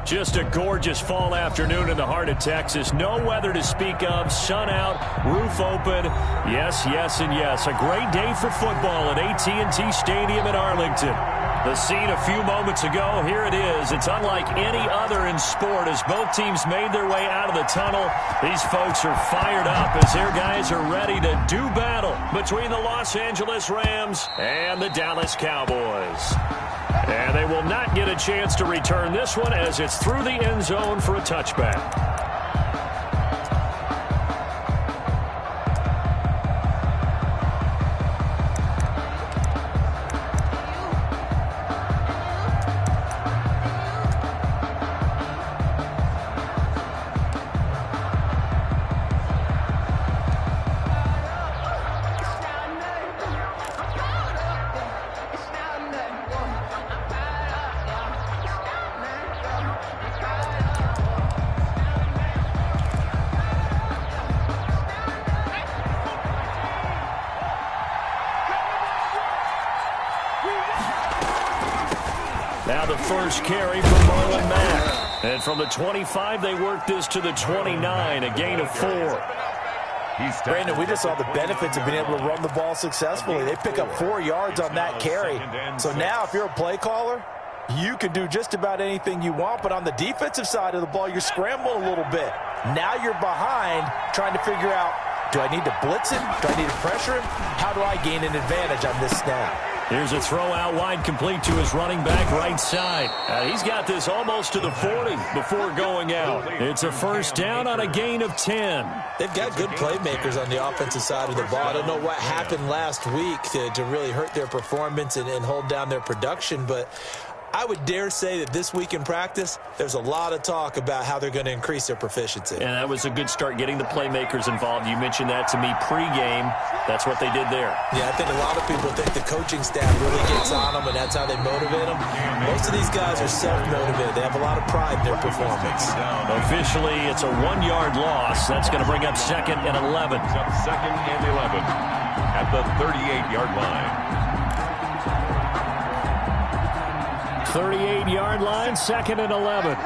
Just a gorgeous fall afternoon in the heart of Texas. No weather to speak of. Sun out, roof open. Yes, yes, and yes. A great day for football at AT&T Stadium in Arlington. The scene a few moments ago, here it is. It's unlike any other in sport as both teams made their way out of the tunnel. These folks are fired up as their guys are ready to do battle between the Los Angeles Rams and the Dallas Cowboys. And they will not get a chance to return this one as it's through the end zone for a touchback. Now the first carry for Marlon Mack. And from the 25, they work this to the 29, a gain of 4. Brandon, we just saw the benefits of being able to run the ball successfully. They pick up 4 yards on that carry. So now if you're a play caller, you can do just about anything you want. But on the defensive side of the ball, you're scrambling a little bit. Now you're behind trying to figure out, do I need to blitz him? Do I need to pressure him? How do I gain an advantage on this snap? Here's a throw out wide complete to his running back right side. He's got this almost to the 40 before going out. It's a first down on a gain of 10. They've got good playmakers on the offensive side of the ball. I don't know what happened last week to really hurt their performance and hold down their production, but I would dare say that this week in practice, there's a lot of talk about how they're going to increase their proficiency. And that was a good start, getting the playmakers involved. You mentioned that to me pregame. That's what they did there. Yeah, I think a lot of people think the coaching staff really gets on them, and that's how they motivate them. Most of these guys are self-motivated. They have a lot of pride in their performance. Officially, it's a 1-yard loss. That's going to bring up 2nd and 11. Second and 11 at the 38-yard line. 38-yard line, 2nd and 11.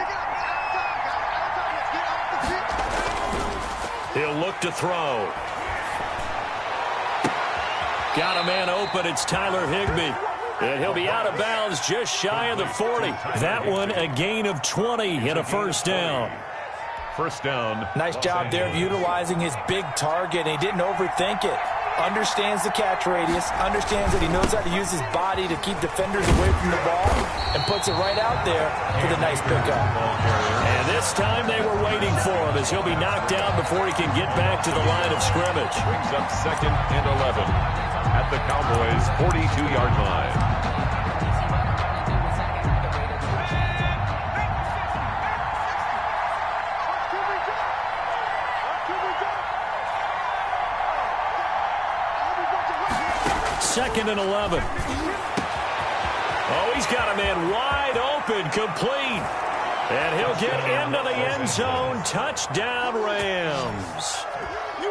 He'll look to throw. Got a man open. It's Tyler Higbee. And he'll be out of bounds just shy of the 40. That one a gain of 20 and a first down. First down. Nice job there of utilizing his big target. He didn't overthink it. Understands the catch radius, understands that he knows how to use his body to keep defenders away from the ball, and puts it right out there for the nice pickup. And this time they were waiting for him as he'll be knocked down before he can get back to the line of scrimmage. Brings up 2nd and 11 at the Cowboys' 42-yard line. Second and 11. Oh, he's got a man wide open, complete. And he'll get into the end zone. Touchdown, Rams.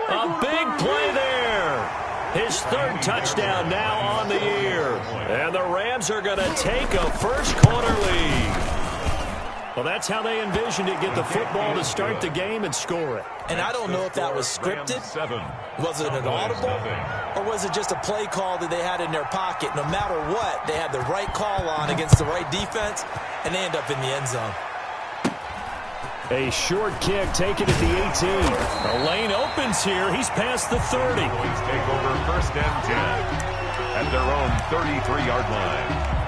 A big play there. His 3rd touchdown now on the year. And the Rams are going to take a first-quarter lead. Well, that's how they envisioned it, get the football to start the game and score it. And I don't know if that was scripted. Was it an audible? Or was it just a play call that they had in their pocket? No matter what, they had the right call on against the right defense, and they end up in the end zone. A short kick taken at the 18. The lane opens here. He's past the 30. Boys take over 1st and 10 at their own 33-yard line.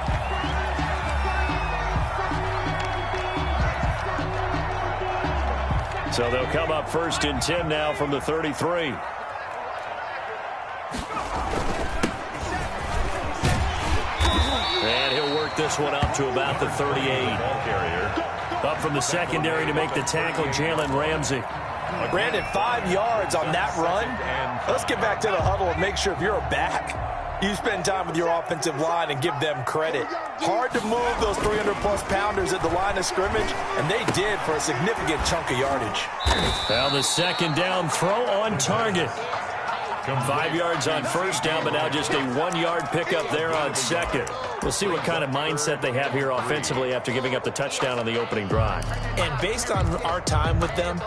So they'll come up 1st and 10 now from the 33. And he'll work this one up to about the 38. Up from the secondary to make the tackle, Jalen Ramsey. Brandon, 5 yards on that run. Let's get back to the huddle and make sure if you're a back, you spend time with your offensive line and give them credit. Hard to move those 300-plus pounders at the line of scrimmage, and they did for a significant chunk of yardage. Now the 2nd down throw on target. 5 yards on first down, but now just a 1-yard pickup there on second. We'll see what kind of mindset they have here offensively after giving up the touchdown on the opening drive. And based on our time with them,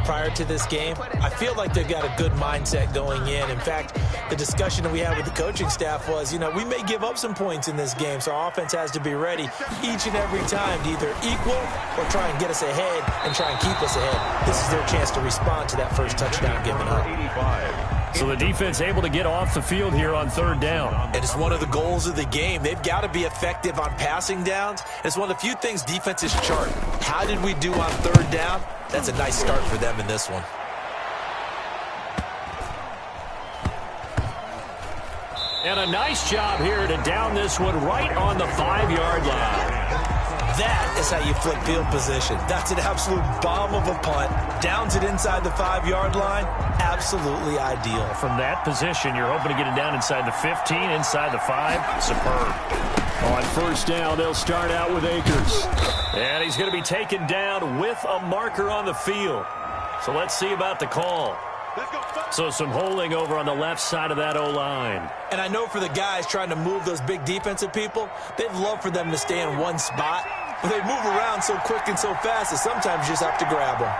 prior to this game, I feel like they've got a good mindset going in. In fact, the discussion that we had with the coaching staff was, we may give up some points in this game, so our offense has to be ready each and every time to either equal or try and get us ahead and try and keep us ahead. This is their chance to respond to that first touchdown given up. So the defense able to get off the field here on third down. And it's one of the goals of the game. They've got to be effective on passing downs. It's one of the few things defenses chart. How did we do on third down? That's a nice start for them in this one. And a nice job here to down this one right on the 5-yard line. That is how you flip field position. That's an absolute bomb of a punt. Downs it inside the 5-yard line. Absolutely ideal. From that position, you're hoping to get it down inside the 15, inside the 5. Superb. On first down, they'll start out with Akers. And he's going to be taken down with a marker on the field. So let's see about the call. So some holding over on the left side of that O-line. And I know for the guys trying to move those big defensive people, they'd love for them to stay in one spot. But they move around so quick and so fast that sometimes you just have to grab them.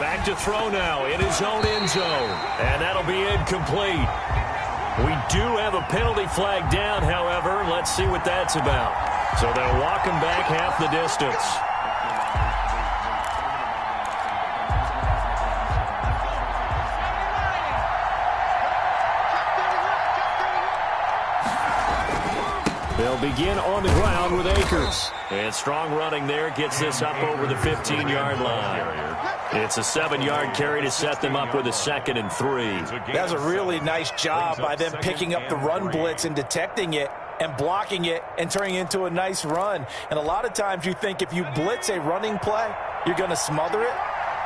Back to throw now in his own end zone. And that'll be incomplete. We do have a penalty flag down, however. Let's see what that's about. So they'll walk him back half the distance. They'll begin on the ground with Akers. And strong running there gets this up over the 15-yard line. It's a 7-yard carry to set them up with a 2nd and 3. That's a really nice job by them picking up the run blitz and detecting it and blocking it and turning it into a nice run. And a lot of times you think if you blitz a running play, you're going to smother it.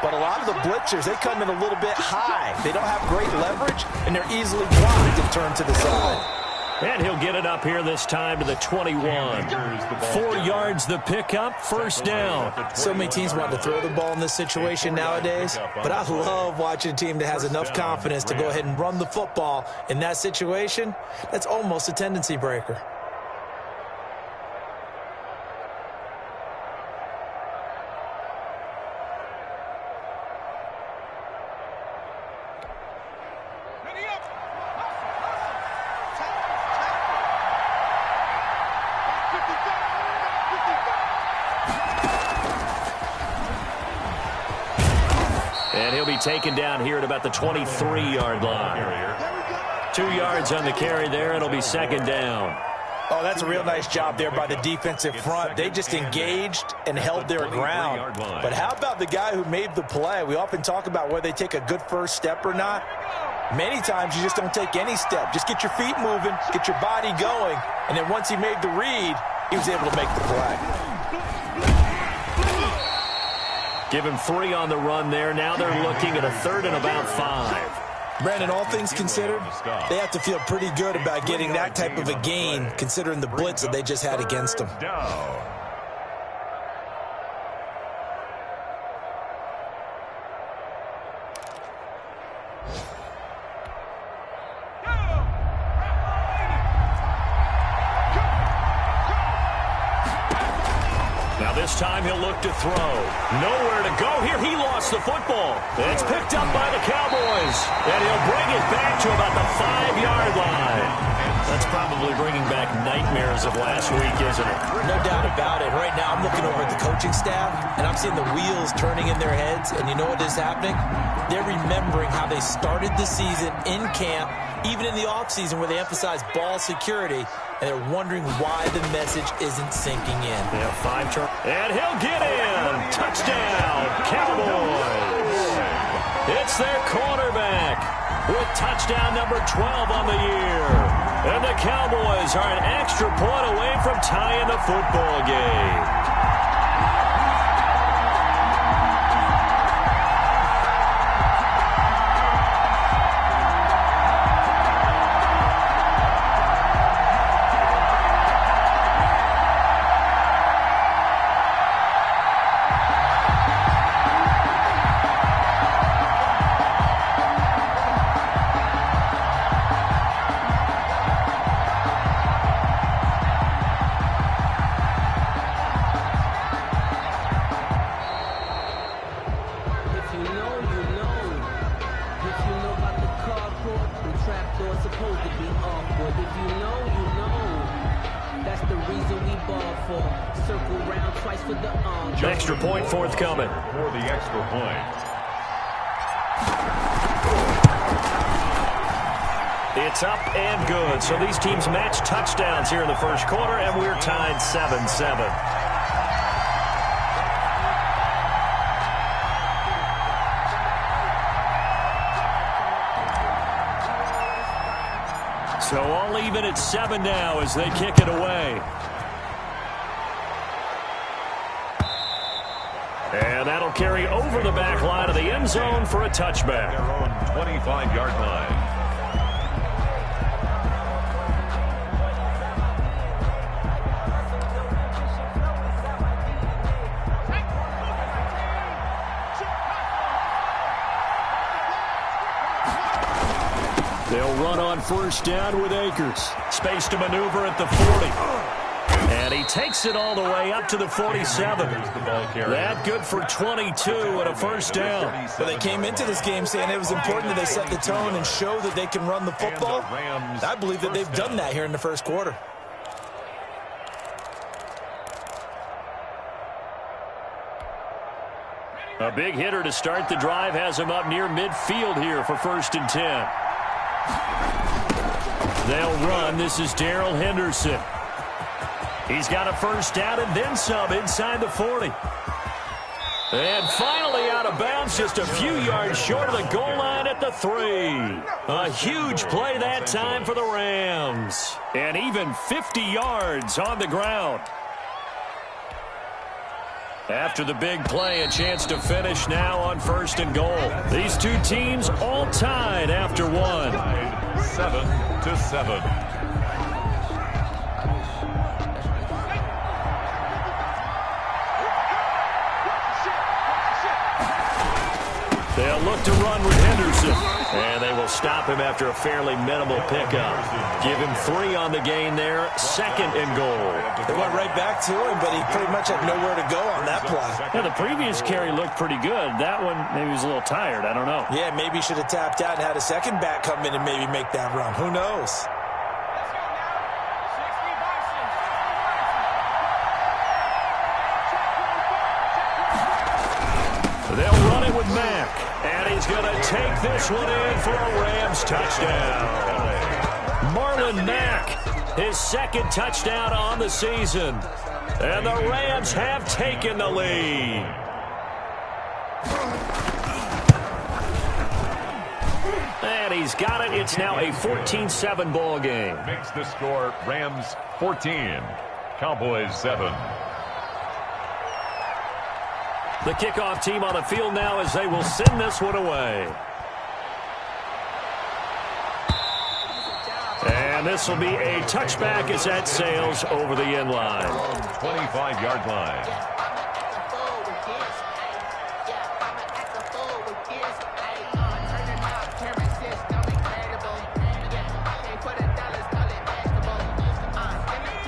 But a lot of the blitzers, they come in a little bit high. They don't have great leverage, and they're easily blocked and turned to the side. And he'll get it up here this time to the 21. 4 yards the pickup, first down. So many teams want to throw the ball in this situation nowadays, but I love watching a team that has enough confidence to go ahead and run the football. In that situation, that's almost a tendency breaker. Taken down here at about the 23-yard line. 2 yards on the carry there. It'll be 2nd down. Oh, that's a real nice job there by the defensive front. They just engaged and held their ground. But how about the guy who made the play? We often talk about whether they take a good first step or not. Many times you just don't take any step. Just get your feet moving, get your body going, and then once he made the read, he was able to make the play. Give him 3 on the run there. Now they're looking at a 3rd and about 5. Brandon, all things considered, they have to feel pretty good about getting that type of a gain, considering the blitz that they just had against them. This time he'll look to throw. Nowhere to go here. He lost the football. It's picked up by the Cowboys. And he'll bring it back to about the 5-yard line. That's probably bringing back nightmares of last week, isn't it? No doubt about it. Right now I'm looking over at the coaching staff, and I'm seeing the wheels turning in their heads. And you know what is happening? They're remembering how they started the season in camp, even in the offseason where they emphasized ball security. And they're wondering why the message isn't sinking in. They have 5 turns. And he'll get in. Touchdown, Cowboys. It's their quarterback with touchdown number 12 on the year. And the Cowboys are an extra point away from tying the football game. though it's supposed to be awkward. If you know, you know. That's the reason we ball for. Circle round twice for the Extra point forthcoming. For the extra point. It's up and good. So these teams match touchdowns here in the first quarter, and we're tied 7-7. So all even at 7 now as they kick it away. And that'll carry over the back line of the end zone for a touchback. Their own 25-yard line. They'll run on first down with Akers. Space to maneuver at the 40. And he takes it all the way up to the 47. That good for 22 and a first down. Well, they came into this game saying it was important that they set the tone and show that they can run the football. I believe that they've done that here in the first quarter. A big hitter to start the drive has him up near midfield here for 1st and 10. They'll run. This is Darrell Henderson. He's got a first down and then some inside the 40. And finally out of bounds, just a few yards short of the goal line at the 3. A huge play that time for the Rams. And even 50 yards on the ground. After the big play, a chance to finish now on 1st and goal. These two teams all tied after one. 7-7. They'll look to run with Henderson. And they will stop him after a fairly minimal pickup. Give him 3 on the gain there. 2nd and goal. They went right back to him, but he pretty much had nowhere to go on that play. Yeah, the previous carry looked pretty good. That one, maybe he was a little tired. I don't know. Yeah, maybe he should have tapped out and had a second back come in and maybe make that run. Who knows? They'll run it with Mack. And he's going to take this one in for a Rams touchdown. Marlon Mack, his 2nd touchdown on the season. And the Rams have taken the lead. And he's got it. It's now a 14-7 ball game. Makes the score Rams 14, Cowboys 7. The kickoff team on the field now as they will send this one away. And this will be a touchback as that sails over the end line. 25-yard line.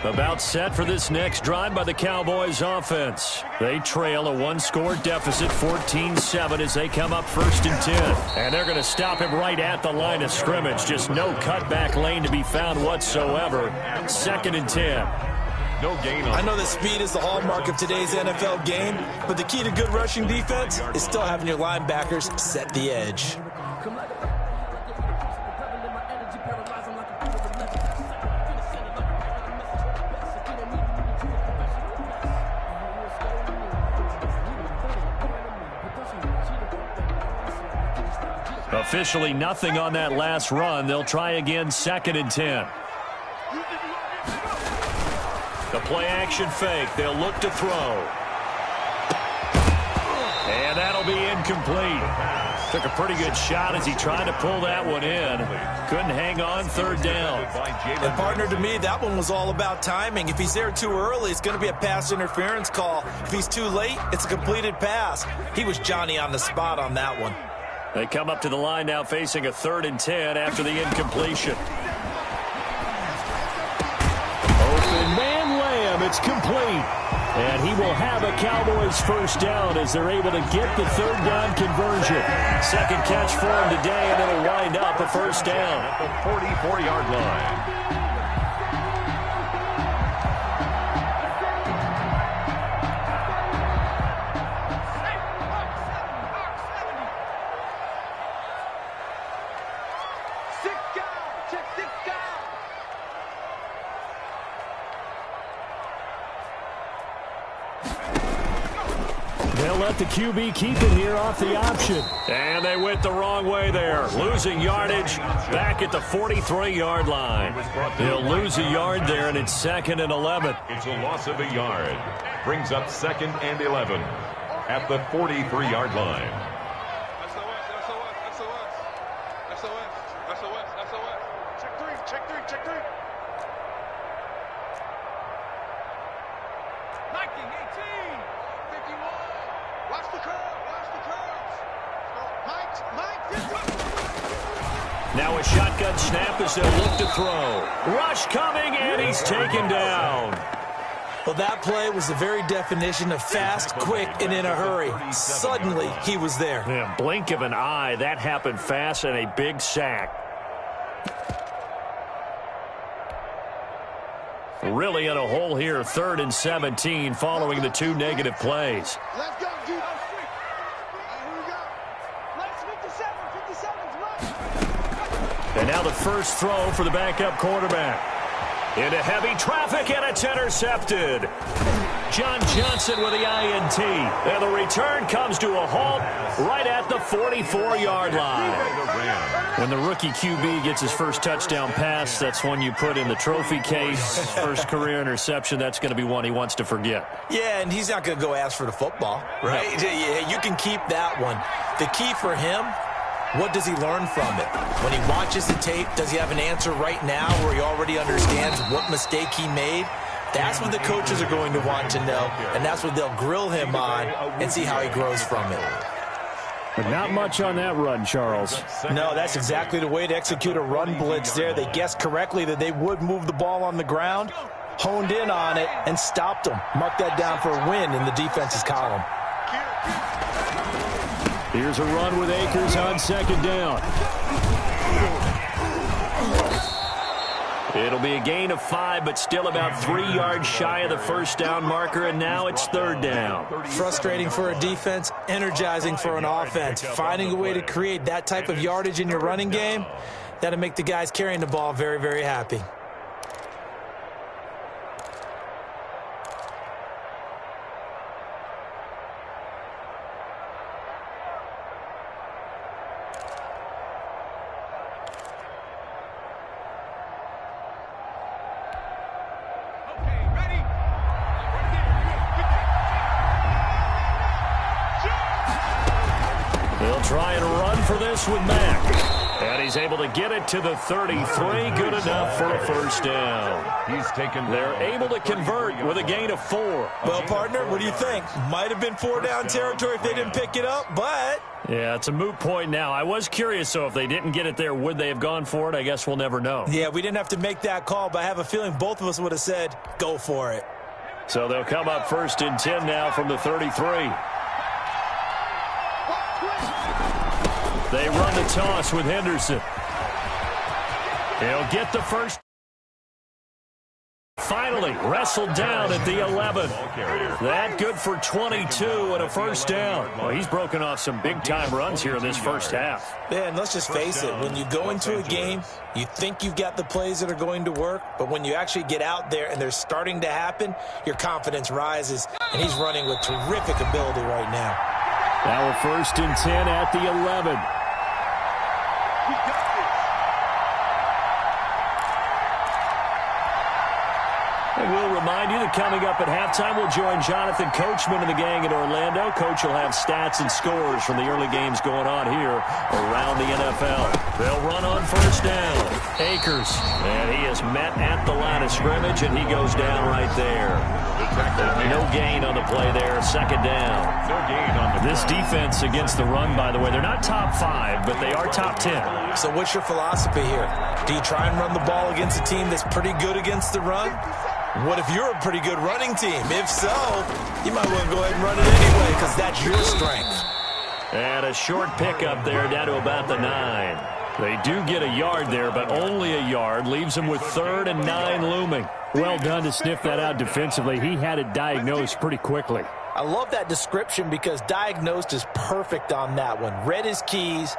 About set for this next drive by the Cowboys offense. They trail a 1-score deficit, 14-7, as they come up 1st and 10. And they're going to stop him right at the line of scrimmage. Just no cutback lane to be found whatsoever. 2nd and 10. No gain on. I know that speed is the hallmark of today's NFL game, but the key to good rushing defense is still having your linebackers set the edge. Officially nothing on that last run. They'll try again 2nd and 10. The play action fake. They'll look to throw. And that'll be incomplete. Took a pretty good shot as he tried to pull that one in. Couldn't hang on 3rd down. And partner, to me, that one was all about timing. If he's there too early, it's going to be a pass interference call. If he's too late, it's a completed pass. He was Johnny on the spot on that one. They come up to the line now facing a 3rd and 10 after the incompletion. Open man Lamb. It's It's complete. And he will have a Cowboys first down as they're able to get the third down conversion. Second catch for him today, and it'll wind up a first down. At the 44-yard line. They'll let the QB keep it here off the option. And they went the wrong way there. Losing yardage back at the 43-yard line. They'll lose a yard there, and it's 2nd and 11. It's a loss of a yard. Brings up 2nd and 11 at the 43-yard line. Check three. Knocking 18. 51. Watch the curves. Mike. Now a shotgun snap as they'll look to throw. Rush coming, and he's taken down. Well, that play was the very definition of fast, quick, and in a hurry. Suddenly, he was there. Yeah, blink of an eye. That happened fast, and a big sack. Really in a hole here, 3rd and 17, following the 2 negative plays. Let's go, dude. Here we go. Let's 57's And now the first throw for the backup quarterback. Into heavy traffic, and it's intercepted. John Johnson with the INT. And the return comes to a halt right at the 44-yard line. When the rookie QB gets his first touchdown pass, that's one you put in the trophy case. First career interception, that's going to be one he wants to forget. Yeah, and he's not going to go ask for the football, right? No. Yeah, you can keep that one. The key for him, what does he learn from it? When he watches the tape, does he have an answer right now where he already understands what mistake he made? That's what the coaches are going to want to know, and that's what they'll grill him on and see how he grows from it. But not much on that run, Charles. No, that's exactly the way to execute a run blitz there. They guessed correctly that they would move the ball on the ground, honed in on it, and stopped them. Mark that down for a win in the defense's column. Here's a run with Akers on 2nd down. It'll be a gain of 5, but still about 3 yards shy of the first down marker, and now it's 3rd down. Frustrating for a defense, energizing for an offense. Finding a way to create that type of yardage in your running game, that'll make the guys carrying the ball very, very happy. Try and run for this with Mack. And he's able to get it to the 33. Good enough for a first down. They're able to convert with a gain of 4. Well, partner, what do you think? Might have been 4-down territory if they didn't pick it up, but... Yeah, it's a moot point now. I was curious, so if they didn't get it there, would they have gone for it? I guess we'll never know. Yeah, we didn't have to make that call, but I have a feeling both of us would have said, go for it. So they'll come up 1st and 10 now from the 33. They run the toss with Henderson. He'll get the first. Finally wrestled down at the 11. That good for 22 and a first down. Well, he's broken off some big-time runs here in this first half. Yeah, and let's just face it. When you go into a game, you think you've got the plays that are going to work, but when you actually get out there and they're starting to happen, your confidence rises, and he's running with terrific ability right now. Now a 1st and 10 at the 11. We'll remind you that coming up at halftime, we'll join Jonathan Coachman and the gang in Orlando. Coach will have stats and scores from the early games going on here around the NFL. They'll run on 1st down. Akers, and he is met at the line of scrimmage, and he goes down right there. No gain on the play there, 2nd down. No gain on the This defense against the run, by the way, they're not top 5, but they are top 10. So what's your philosophy here? Do you try and run the ball against a team that's pretty good against the run? What if you're a pretty good running team? If so, you might want to go ahead and run it anyway because that's your strength. And a short pickup there down to about the 9. They do get a yard there, but only a yard. Leaves them with 3rd and 9 looming. Well done to sniff that out defensively. He had it diagnosed pretty quickly. I love that description because diagnosed is perfect on that one. Read his keys,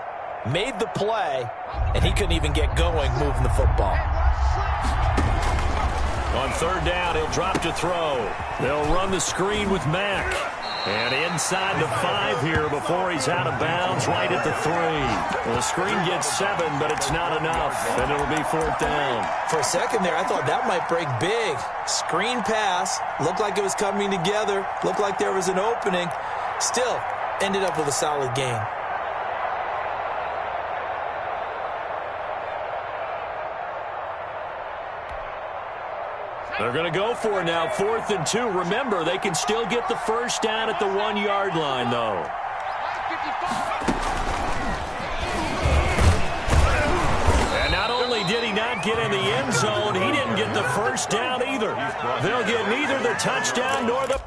made the play, and he couldn't even get going moving the football. On 3rd down, he'll drop to throw. They'll run the screen with Mack. And inside the 5 here before he's out of bounds, right at the 3. Well, the screen gets 7, but it's not enough, and it'll be 4th down. For a second there, I thought that might break big. Screen pass, looked like it was coming together, looked like there was an opening. Still, ended up with a solid gain. They're going to go for it now, 4th and 2. Remember, they can still get the first down at the 1-yard line, though. And not only did he not get in the end zone, he didn't get the first down either. They'll get neither the touchdown nor the...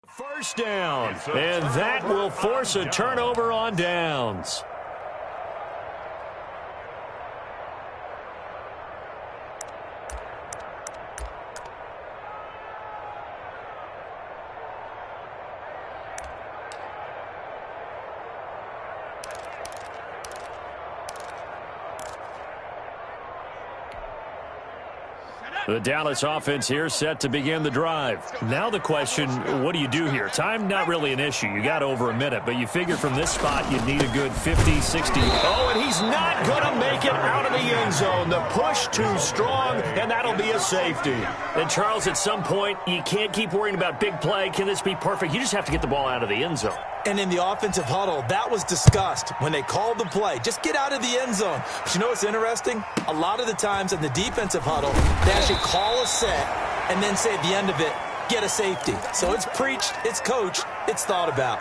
First down, and that will force a turnover on downs. The Dallas offense here set to begin the drive. Now the question, what do you do here? Time not really an issue. You got over a minute, but you figure from this spot you'd need a good 50, 60. Oh, and he's not going to make it out of the end zone. The push too strong, and that'll be a safety. And Charles, at some point, you can't keep worrying about big play. Can this be perfect? You just have to get the ball out of the end zone. And in the offensive huddle, that was discussed when they called the play. Just get out of the end zone. But you know what's interesting? A lot of the times in the defensive huddle, they actually call a set and then say at the end of it, get a safety. So it's preached, it's coached, it's thought about.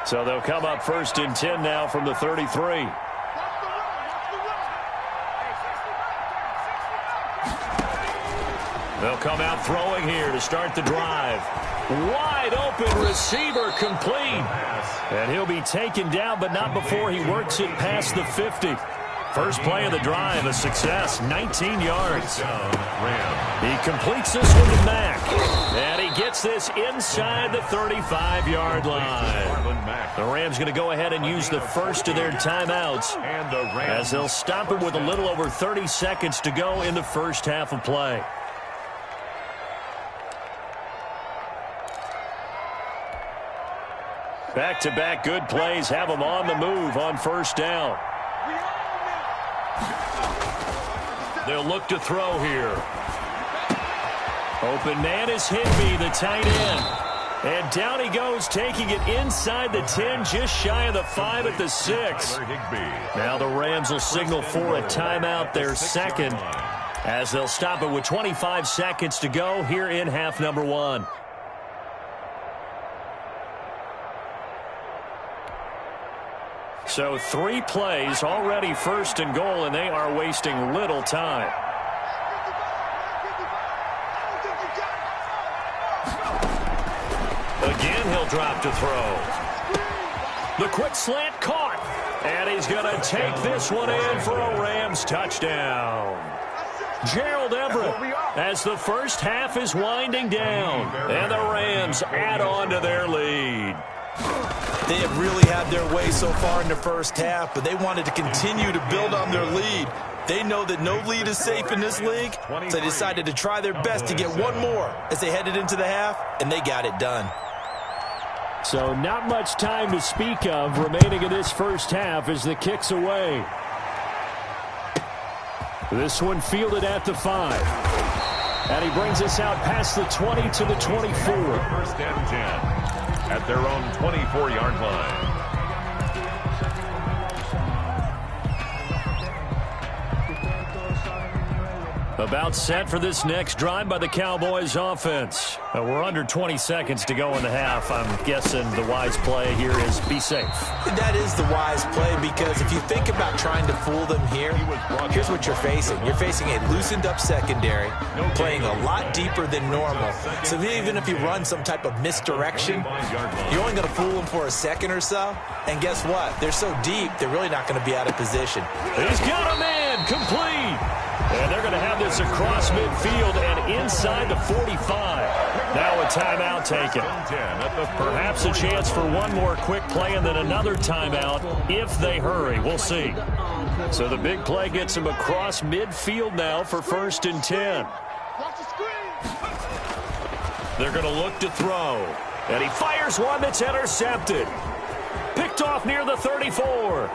So they'll come up 1st and 10 now from the 33. They'll come out throwing here to start the drive. Wide open receiver complete. And he'll be taken down, but not before he works it past the 50. First play of the drive, a success, 19 yards. He completes this one to Mack. And he gets this inside the 35-yard line. The Rams going to go ahead and use the first of their timeouts as they'll stop it with a little over 30 seconds to go in the first half of play. Back-to-back good plays have them on the move on first down. They'll look to throw here. Open man is Higbee, the tight end. And down he goes, taking it inside the 10, just shy of the 5 at the 6. Now the Rams will signal for a timeout, their second, as they'll stop it with 25 seconds to go here in half number 1. So 3 plays already 1st and goal, and they are wasting little time. Again, he'll drop to throw. The quick slant caught, and he's going to take this one in for a Rams touchdown. Gerald Everett as the first half is winding down, and the Rams add on to their lead. They have really had their way so far in the first half, but they wanted to continue to build on their lead. They know that no lead is safe in this league, so they decided to try their best to get one more as they headed into the half, and they got it done. So not much time to speak of remaining in this first half as the kick's away. This one fielded at the 5. And he brings us out past the 20 to the 24. 1st and 10. At their own 24-yard line. About set for this next drive by the Cowboys offense. We're under 20 seconds to go in the half. I'm guessing the wise play here is be safe. That is the wise play, because if you think about trying to fool them here, here's what you're facing. You're facing a loosened up secondary, playing a lot deeper than normal. So even if you run some type of misdirection, you're only going to fool them for a second or so. And guess what? They're so deep, they're really not going to be out of position. He's got a man complete. And they're going to have this across midfield and inside the 45. Now a timeout taken. Perhaps a chance for one more quick play and then another timeout if they hurry. We'll see. So the big play gets him across midfield now for 1st and 10. They're going to look to throw. And he fires one that's intercepted. Picked off near the 34.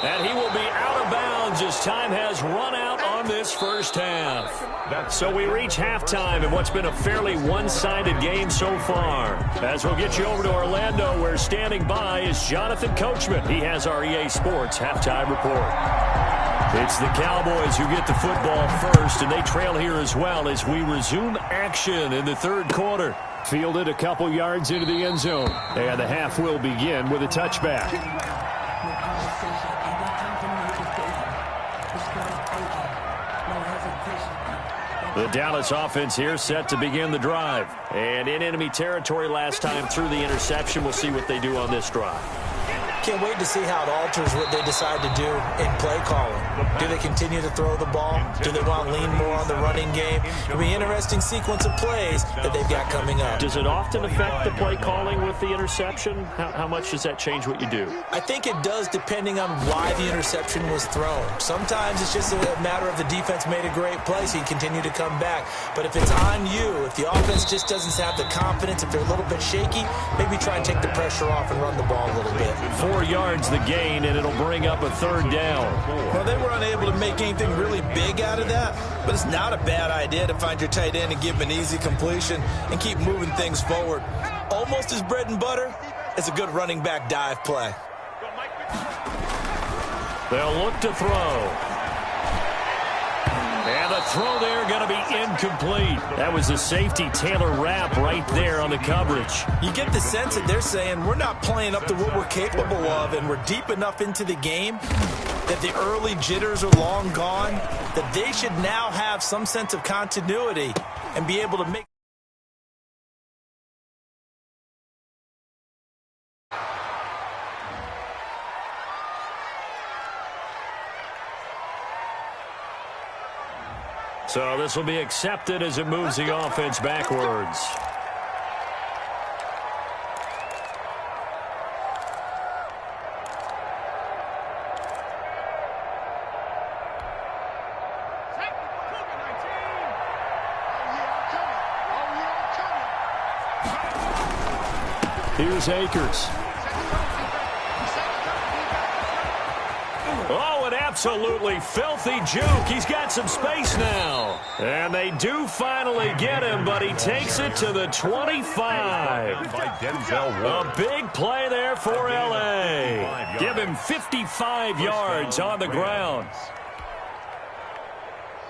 And he will be out of bounds as time has run out on this first half. So we reach halftime in what's been a fairly one-sided game so far. As we'll get you over to Orlando, where standing by is Jonathan Coachman. He has our EA Sports halftime report. It's the Cowboys who get the football first, and they trail here as well as we resume action in the third quarter. Fielded a couple yards into the end zone, and the half will begin with a touchback. The Dallas offense here set to begin the drive. And in enemy territory last time through the interception. We'll see what they do on this drive. Can't wait to see how it alters what they decide to do in play calling. Do they continue to throw the ball? Do they want to lean more on the running game? It'll be an interesting sequence of plays that they've got coming up. Does it often affect the play calling with the interception? How much does that change what you do? I think it does, depending on why the interception was thrown. Sometimes it's just a matter of the defense made a great play, so you continue to come back. But if it's on you, if the offense just doesn't have the confidence, if they're a little bit shaky, maybe try and take the pressure off and run the ball a little bit. 4 yards the gain, and it'll bring up a third down. Well, they were unable to make anything really big out of that, but it's not a bad idea to find your tight end and give him an easy completion and keep moving things forward. Almost as bread and butter as a good running back dive play. They'll look to throw. And the throw there going to be incomplete. That was a safety Taylor Rapp right there on the coverage. You get the sense that they're saying we're not playing up to what we're capable of, and we're deep enough into the game that the early jitters are long gone, that they should now have some sense of continuity and be able to make. So this will be accepted as it moves the offense backwards. Here's Akers. Oh, an absolutely filthy juke. He's got some space now. And they do finally get him, but he takes it to the 25. A big play there for L.A. Give him 55 yards on the ground.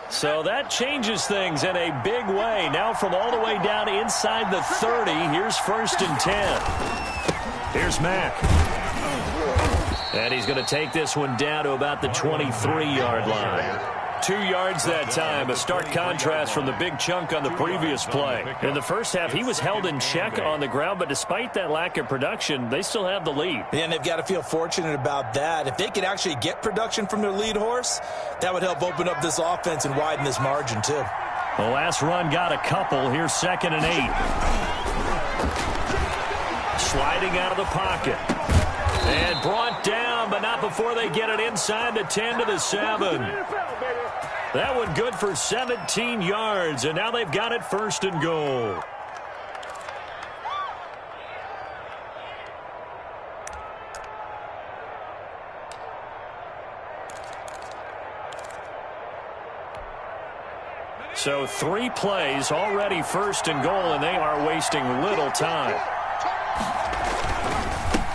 So that changes things in a big way. Now from all the way down inside the 30, here's 1st and 10. Here's Mack. And he's going to take this one down to about the 23-yard line. 2 yards that time, a stark contrast from the big chunk on the previous play. In the first half, he was held in check on the ground, but despite that lack of production, they still have the lead. And they've got to feel fortunate about that. If they could actually get production from their lead horse, that would help open up this offense and widen this margin, too. The last run got a couple. Here's 2nd and 8. Sliding out of the pocket. And brought down, but not before they get it inside the 10 to the 7. That one good for 17 yards, and now they've got it 1st and goal. So 3 plays, already 1st and goal, and they are wasting little time.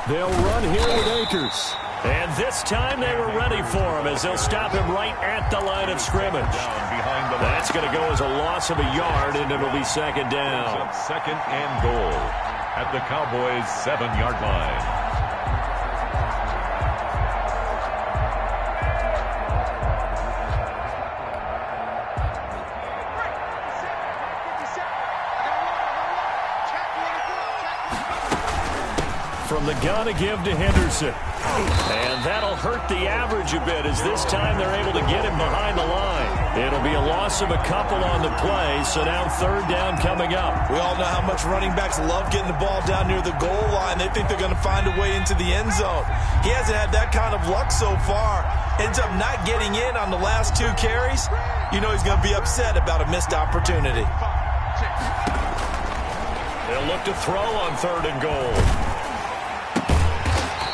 They'll run here with Akers. And this time they were ready for him as they'll stop him right at the line of scrimmage. That's going to go as a loss of a yard, and it'll be second down. Second and goal at the Cowboys' 7-yard line. From the gun to give to Henderson. And that'll hurt the average a bit as this time they're able to get him behind the line. It'll be a loss of a couple on the play, so now third down coming up. We all know how much running backs love getting the ball down near the goal line. They think they're going to find a way into the end zone. He hasn't had that kind of luck so far. Ends up not getting in on the last 2 carries. You know he's going to be upset about a missed opportunity. They'll look to throw on third and goal.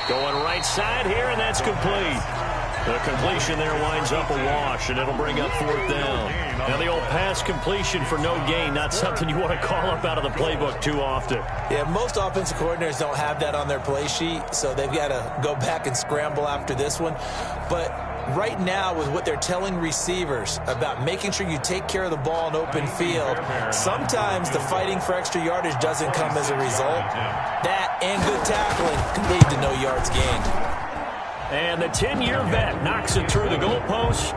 Going right side here, and that's complete. The completion there winds up a wash, and it'll bring up fourth down. Now, the old pass completion for no gain, not something you want to call up out of the playbook too often. Yeah, most offensive coordinators don't have that on their play sheet, so they've got to go back and scramble after this one. But right now, with what they're telling receivers about making sure you take care of the ball in open field, sometimes the fighting for extra yardage doesn't come as a result. That and good tackling can lead to no yards gained. And the 10-year vet knocks it through the goalpost,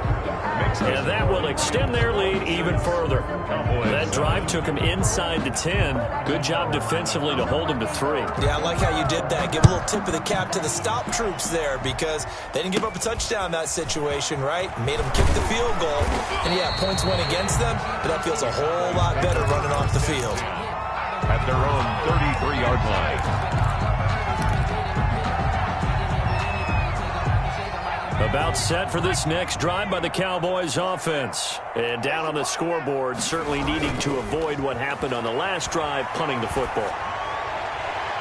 and that will extend their lead even further. That drive took him inside the 10. Good job defensively to hold him to 3. Yeah, I like how you did that. Give a little tip of the cap to the stop troops there because they didn't give up a touchdown in that situation, right? Made them kick the field goal. And, yeah, points went against them, but that feels a whole lot better running off the field. At their own 33-yard line. About set for this next drive by the Cowboys offense. And down on the scoreboard, certainly needing to avoid what happened on the last drive, punting the football.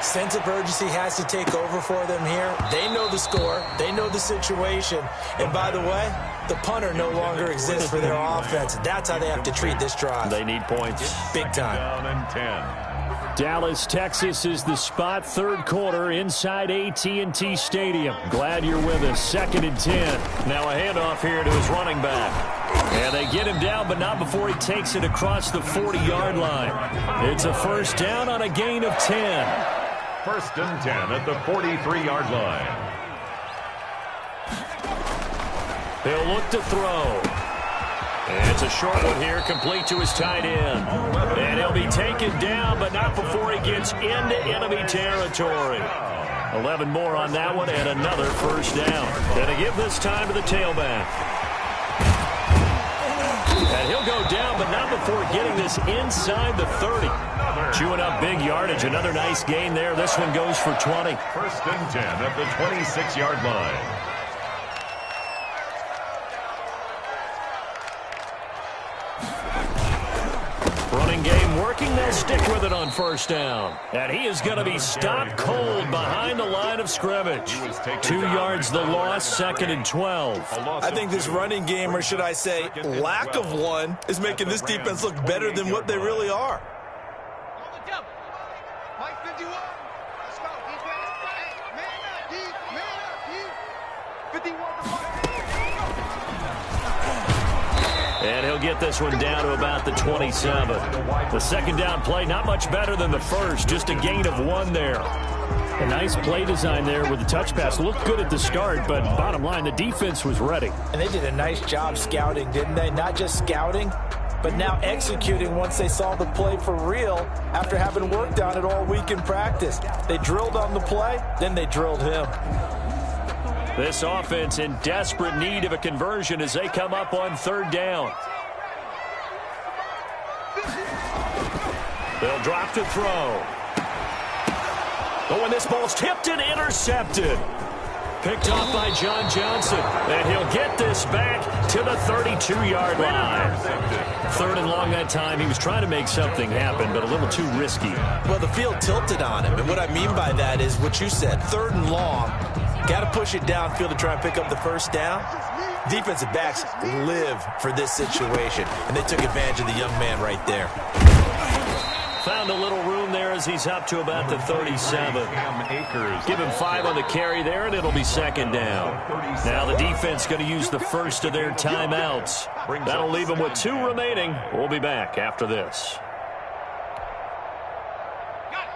Sense of urgency has to take over for them here. They know the score. They know the situation. And by the way, the punter no longer exists for their offense. That's how they have to treat this drive. They need points. Big time. Down and 10. Dallas, Texas is the spot, third quarter inside AT&T Stadium. Glad you're with us. Second and 10. Now a handoff here to his running back. And they get him down, but not before he takes it across the 40-yard line. It's a first down on a gain of 10. First and 10 at the 43-yard line. He'll look to throw. And it's a short one here, complete to his tight end. And he'll be taken down, but not before he gets into enemy territory. 11 more on that one, and another first down. Going to give this time to the tailback. And he'll go down, but not before getting this inside the 30. Chewing up big yardage. Another nice gain there. This one goes for 20. First and 10 at the 26-yard line. Running game working. They'll stick with it on first down. And he is going to be stopped cold behind the line of scrimmage. 2 yards the loss, second and 12. I think this running game, or should I say lack of one, is making this defense look better than what they really are. And he'll get this one down to about the 27. The second down play, not much better than the first, just a gain of 1 there. A nice play design there with the touch pass. Looked good at the start, but bottom line, the defense was ready. And they did a nice job scouting, didn't they? Not just scouting, but now executing once they saw the play for real after having worked on it all week in practice. They drilled on the play, then they drilled him. This offense in desperate need of a conversion as they come up on third down. They'll drop to throw. Oh, and this ball's tipped and intercepted. Picked off by John Johnson. And he'll get this back to the 32-yard line. Third and long that time. He was trying to make something happen, but a little too risky. Well, the field tilted on him. And what I mean by that is what you said. Third and long. Got to push it downfield to try and pick up the first down. Defensive backs live for this situation, and they took advantage of the young man right there. Found a little room there as he's up to about the 37. Give him 5 on the carry there, and it'll be second down. Now the defense going to use the first of their timeouts. That'll leave them with 2 remaining. We'll be back after this.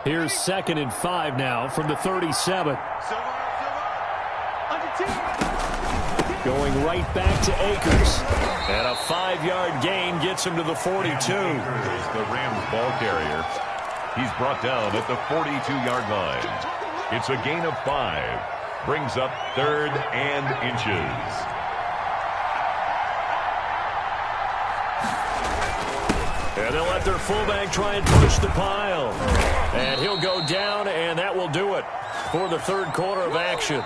Here's 2nd and 5 now from the 37. Going right back to Akers. And a 5-yard gain gets him to the 42. The Rams ball carrier. He's brought down at the 42-yard line. It's a gain of 5. Brings up 3rd and inches. And they'll let their fullback try and push the pile. And he'll go down, and that will do it for the 3rd quarter of action.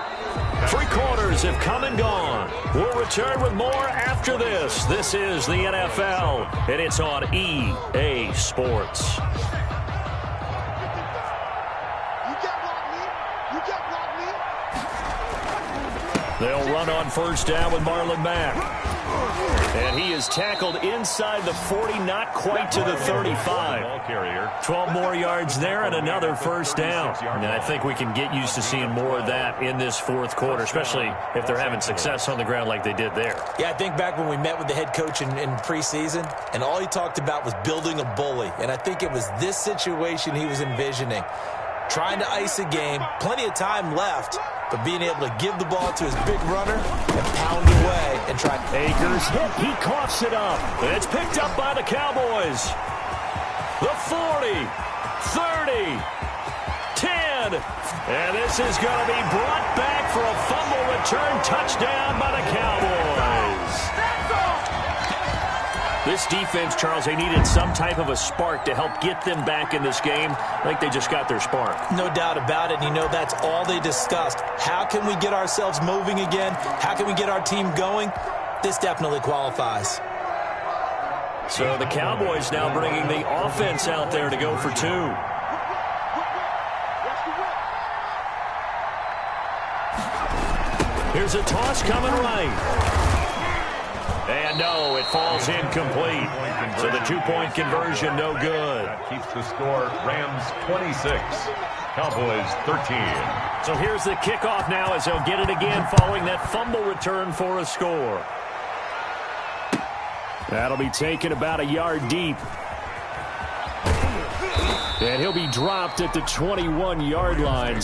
3 quarters have come and gone. We'll return with more after this. This is the NFL, and it's on EA Sports. They'll run on first down with Marlon Mack. And he is tackled inside the 40, not quite to the 35. 12 more yards there and another first down. And I think we can get used to seeing more of that in this 4th quarter, especially if they're having success on the ground like they did there. Yeah, I think back when we met with the head coach in preseason, and all he talked about was building a bully. And I think it was this situation he was envisioning. Trying to ice a game, plenty of time left, but being able to give the ball to his big runner and pound away and try. Akers hit. He coughs it up. And it's picked up by the Cowboys. The 40, 30, 10. And this is going to be brought back for a fumble return touchdown by the Cowboys. This defense, Charles, they needed some type of a spark to help get them back in this game. I think they just got their spark. No doubt about it. And you know, that's all they discussed. How can we get ourselves moving again? How can we get our team going? This definitely qualifies. So the Cowboys now bringing the offense out there to go for 2. Here's a toss coming right. And no, it falls incomplete. So the 2-point conversion, no good. That keeps the score Rams 26, Cowboys 13. So here's the kickoff now as they'll get it again following that fumble return for a score. That'll be taken about a yard deep. And he'll be dropped at the 21-yard line.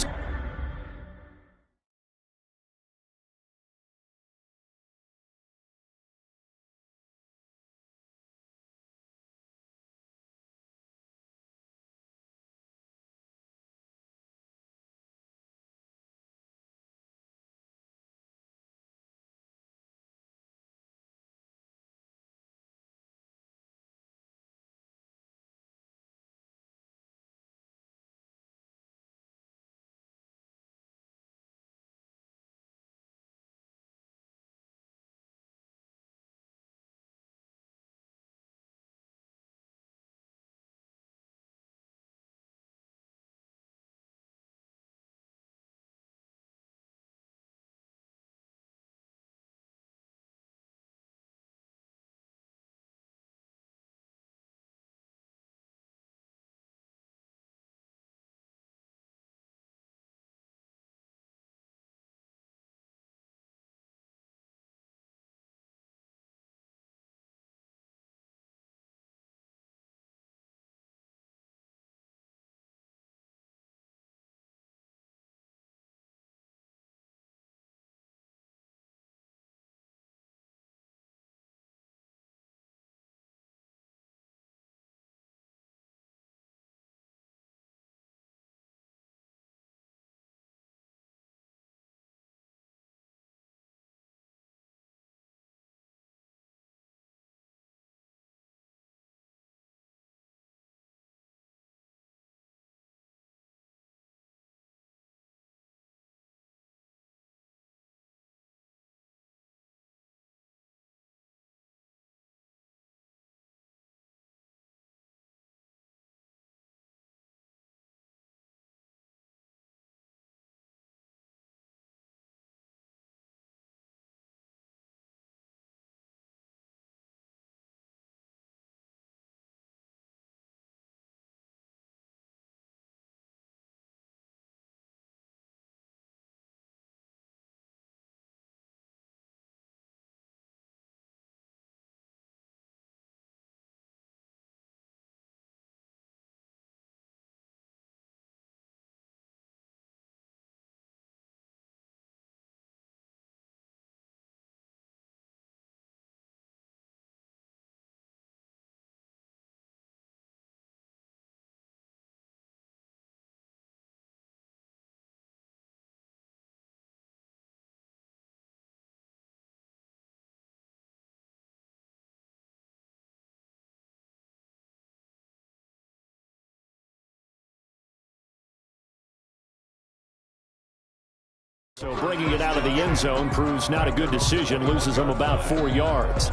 So bringing it out of the end zone proves not a good decision, loses them about 4 yards.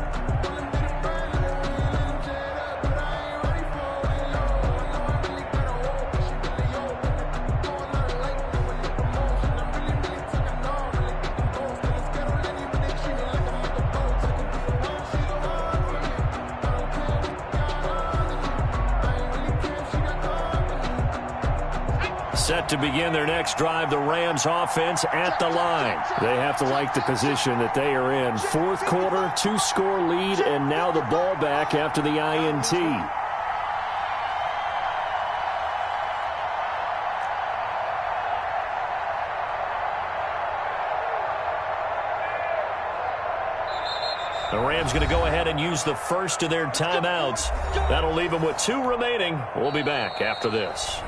Set to begin their next drive, the Rams offense at the line. They have to like the position that they are in. Fourth quarter, 2-score lead, and now the ball back after the INT. The Rams going to go ahead and use the first of their timeouts. That'll leave them with 2 remaining. We'll be back after this.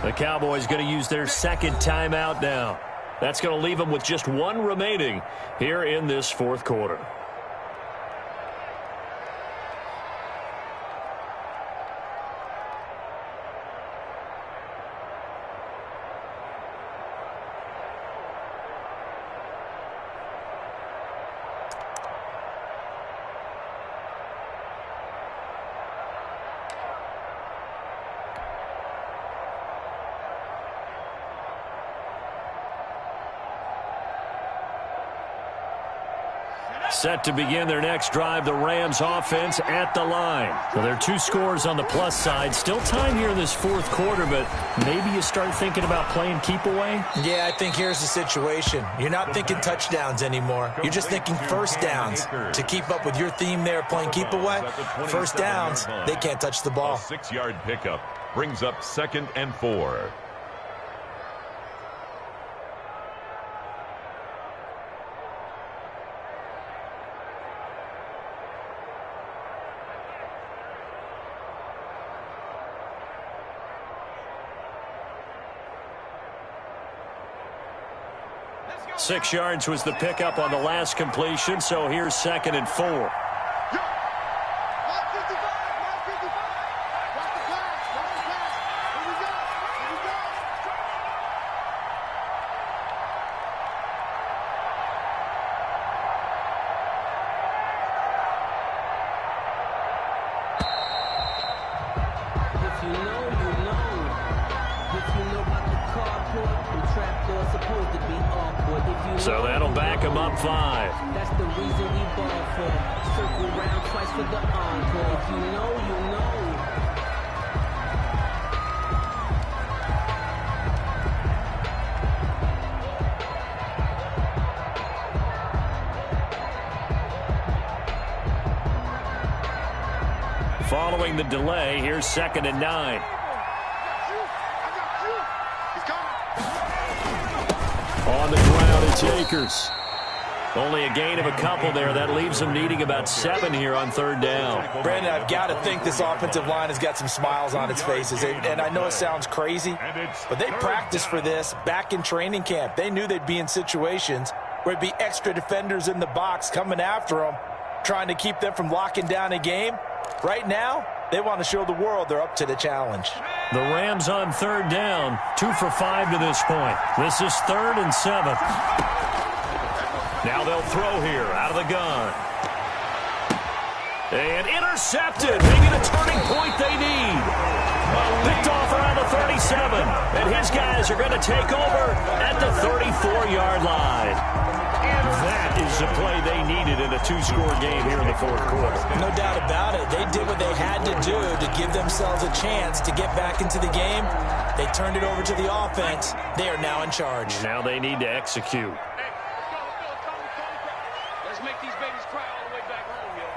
The Cowboys going to use their second timeout now. That's going to leave them with just 1 remaining here in this fourth quarter. Set to begin their next drive, the Rams offense at the line. Well, there are 2 scores on the plus side. Still time here in this fourth quarter, but maybe you start thinking about playing keep away? Yeah, I think here's the situation. You're not thinking touchdowns anymore. You're just thinking first downs. To keep up with your theme there, playing keep away, first downs, they can't touch the ball. A 6-yard pickup brings up 2nd and 4. – 6 yards was the pickup on the last completion, so here's 2nd and 4. So that'll back him up 5. That's the reason we ball for. Circle round twice for the encore. If you know, you know. Following the delay, here's 2nd and 9. On the ground, it's Akers. Only a gain of a couple there. That leaves them needing about 7 here on 3rd down. Brandon, I've got to think this offensive line has got some smiles on its faces. And I know it sounds crazy, but they practiced for this back in training camp. They knew they'd be in situations where it'd be extra defenders in the box coming after them, trying to keep them from locking down a game. Right now, they want to show the world they're up to the challenge. The Rams on 3rd down, 2 for 5 to this point. This is 3rd and 7. Now they'll throw here out of the gun. And intercepted, making a turning point they need. Picked off around the 37, and his guys are going to take over at the 34-yard line. That is the play they needed in a 2-score game here in the fourth quarter. No doubt about it. They did what they had to do to give themselves a chance to get back into the game. They turned it over to the offense. They are now in charge. Now they need to execute. Let's make these babies cry all the way back home, yo.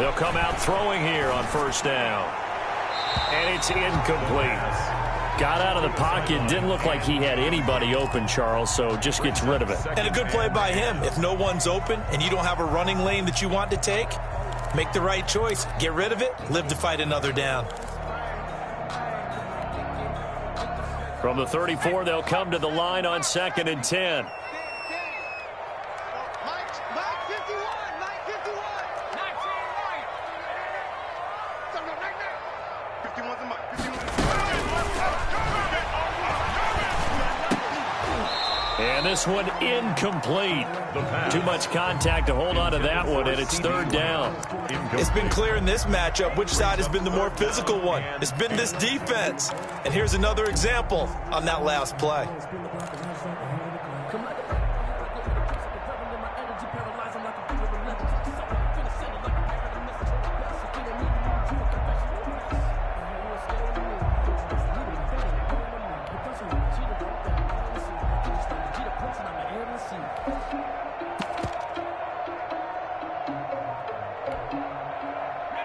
They'll come out throwing here on 1st down. And it's incomplete. Got out of the pocket. Didn't look like he had anybody open, Charles, so just gets rid of it. And a good play by him. If no one's open and you don't have a running lane that you want to take, make the right choice. Get rid of it. Live to fight another down. From the 34, they'll come to the line on 2nd and 10. And this one incomplete. Too much contact to hold on to that one, and it's third down. It's been clear in this matchup which side has been the more physical one. It's been this defense. And here's another example on that last play.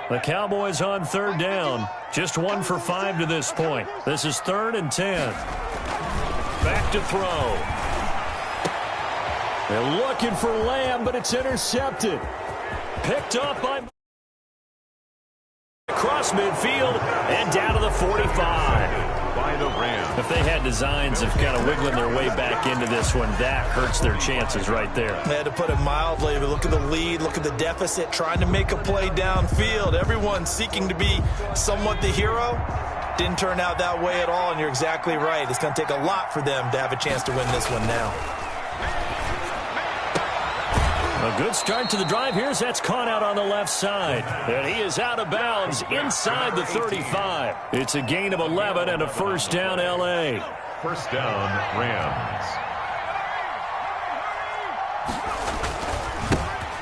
The Cowboys on third down. Just 1 for 5 to this point. This is 3rd and 10. Back to throw. They're looking for Lamb, but it's intercepted. Picked up by across midfield and down to the 45. By the Rams. If they had designs of kind of wiggling their way back into this one, that hurts their chances right there. They had to put it mildly, but look at the lead, look at the deficit, trying to make a play downfield. Everyone seeking to be somewhat the hero. Didn't turn out that way at all, and you're exactly right. It's going to take a lot for them to have a chance to win this one now. A good start to the drive here as that's caught out on the left side. And he is out of bounds inside the 35. It's a gain of 11 and a first down, L.A. First down, Rams.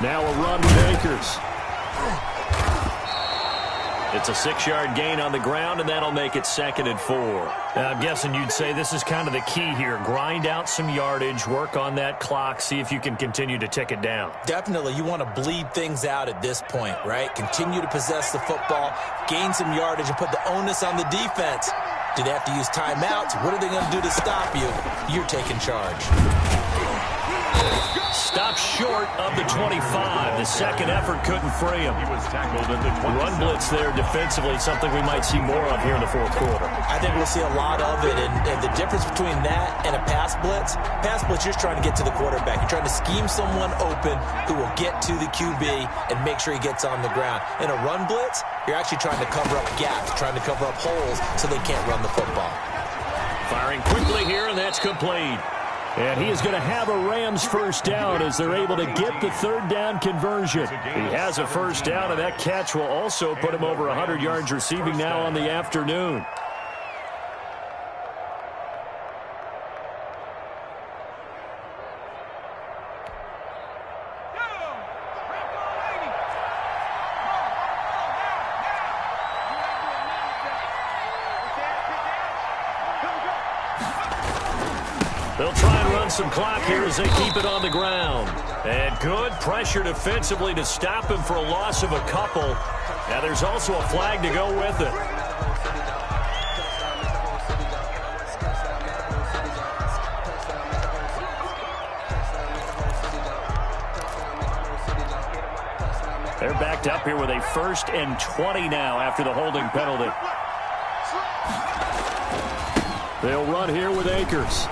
Now a run with Akers. It's a 6-yard gain on the ground, and that'll make it 2nd and 4. Now, I'm guessing you'd say this is kind of the key here. Grind out some yardage, work on that clock, see if you can continue to tick it down. Definitely, you want to bleed things out at this point, right? Continue to possess the football, gain some yardage, and put the onus on the defense. Do they have to use timeouts? What are they going to do to stop you? You're taking charge. Stopped short of the 25. The second effort couldn't free him. He was tackled at the 27. Run blitz there defensively, something we might see more of here in the fourth quarter. I think we'll see a lot of it, and the difference between that and a pass blitz, you're just trying to get to the quarterback. You're trying to scheme someone open who will get to the QB and make sure he gets on the ground. In a run blitz, you're actually trying to cover up gaps, trying to cover up holes so they can't run the football. Firing quickly here, and that's complete. And he is going to have a Rams first down as they're able to get the third down conversion. He has a first down, and that catch will also put him over 100 yards receiving now on the afternoon. They'll try and run some clock here as they keep it on the ground. And good pressure defensively to stop him for a loss of a couple. Now there's also a flag to go with it. They're backed up here with a 1st and 20 now after the holding penalty. They'll run here with Akers.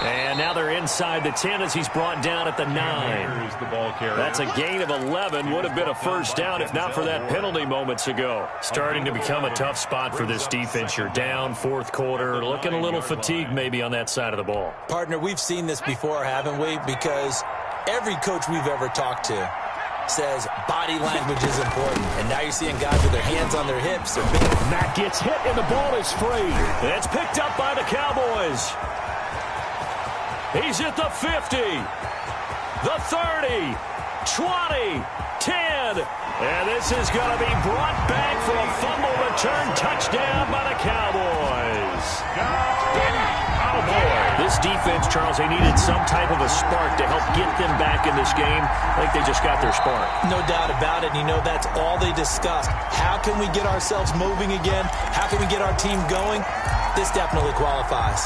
And now they're inside the 10 as he's brought down at the 9. That's a gain of 11. Would have been a first down if not for that penalty moments ago. Starting to become a tough spot for this defense. You're down fourth quarter, looking a little fatigued maybe on that side of the ball. Partner, we've seen this before, haven't we? Because every coach we've ever talked to says body language is important. And now you're seeing guys with their hands on their hips. Matt gets hit and the ball is free. It's picked up by the Cowboys. He's at the 50, the 30, 20, 10. And this is going to be brought back for a fumble return touchdown by the Cowboys. This defense, Charles, they needed some type of a spark to help get them back in this game. I think they just got their spark. No doubt about it. And you know, that's all they discussed. How can we get ourselves moving again? How can we get our team going? This definitely qualifies.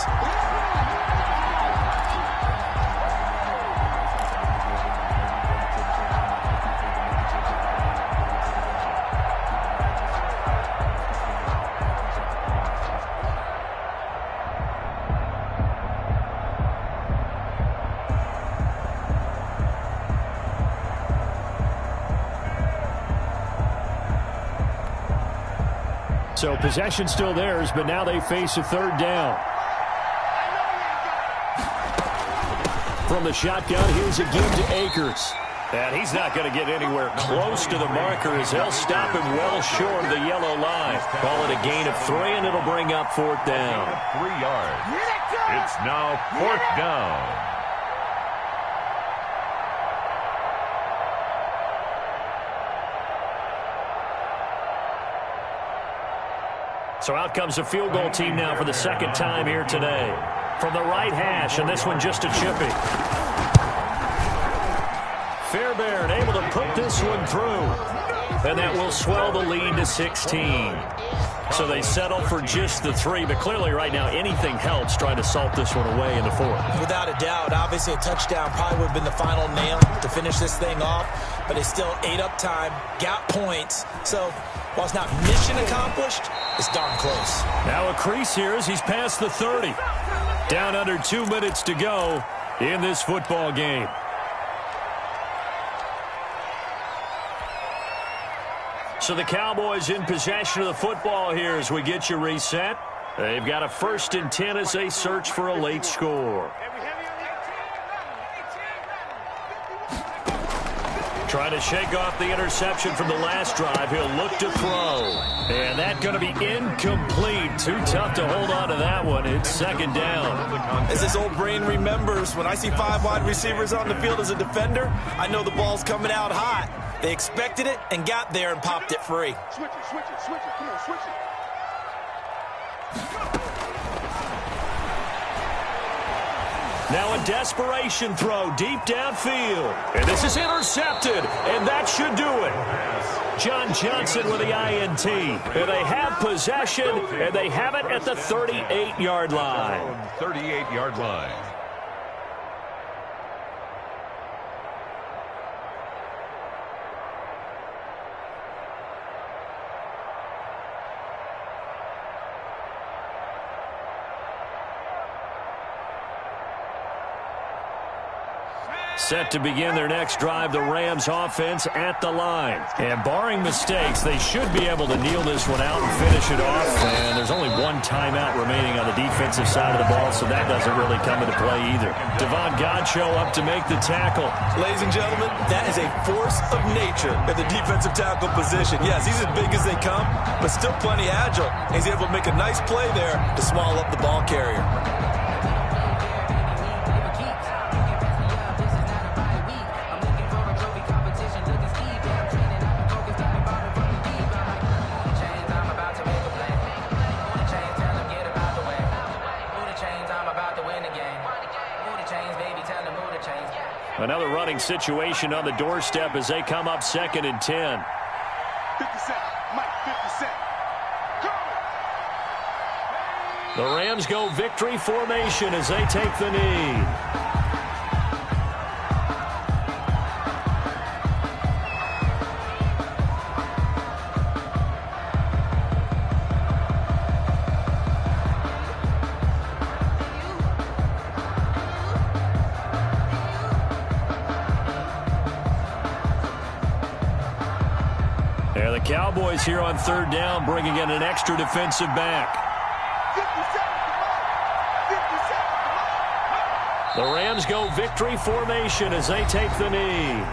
So possession still theirs, but now they face a third down. From the shotgun, here's a give to Akers. And he's not going to get anywhere close to the marker as they'll stop him well short of the yellow line. Call it a gain of 3, and it'll bring up 4th down. 3 yards. It's now 4th down. So out comes the field goal team now for the 2nd time here today. From the right hash, and this one just a chippy. Fairbairn able to put this one through. And that will swell the lead to 16. So they settle for just the 3, but clearly right now anything helps trying to salt this one away in the 4th. Without a doubt, obviously a touchdown probably would have been the final nail to finish this thing off, but it still ate up time, got points. So while it's not mission accomplished, it's darn close. Now a crease here as he's past the 30. Down under 2 minutes to go in this football game. So the Cowboys in possession of the football here as we get you reset. They've got a 1st and 10 as they search for a late score. Trying to shake off the interception from the last drive. He'll look to throw. And that's going to be incomplete. Too tough to hold on to that one. It's 2nd down. As his old brain remembers, when I see 5 wide receivers on the field as a defender, I know the ball's coming out hot. They expected it and got there and popped it free. Switch it, switch it, switch it. Come on, switch it. Now a desperation throw deep downfield. And this is intercepted, and that should do it. John Johnson with the INT. And they have possession, and they have it at the 38-yard line. 38-yard line. Set to begin their next drive, the Rams offense at the line. And barring mistakes, they should be able to kneel this one out and finish it off. And there's only 1 timeout remaining on the defensive side of the ball, so that doesn't really come into play either. Devon Godchaux up to make the tackle. Ladies and gentlemen, that is a force of nature at the defensive tackle position. Yes, he's as big as they come, but still plenty agile. He's able to make a nice play there to swallow up the ball carrier. Another running situation on the doorstep as they come up 2nd and 10. 50 Cent, Mike, 50 Cent. Go! The Rams go victory formation as they take the knee. Cowboys here on 3rd down, bringing in an extra defensive back. 50 Cent, come on. The Rams go victory formation as they take the knee.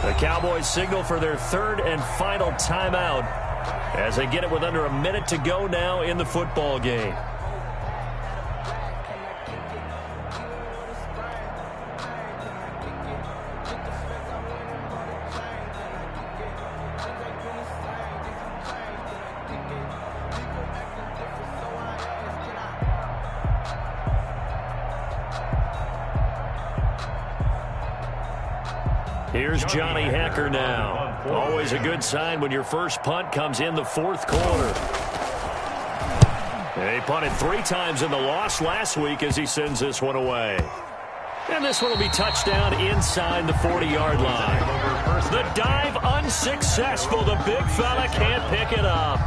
The Cowboys signal for their 3rd and final timeout as they get it with under a minute to go now in the football game. Here's Johnny Hecker now. Always a good sign when your first punt comes in the 4th quarter. They punted 3 times in the loss last week as he sends this one away. And this one will be touchdown inside the 40-yard line. The dive unsuccessful. The big fella can't pick it up.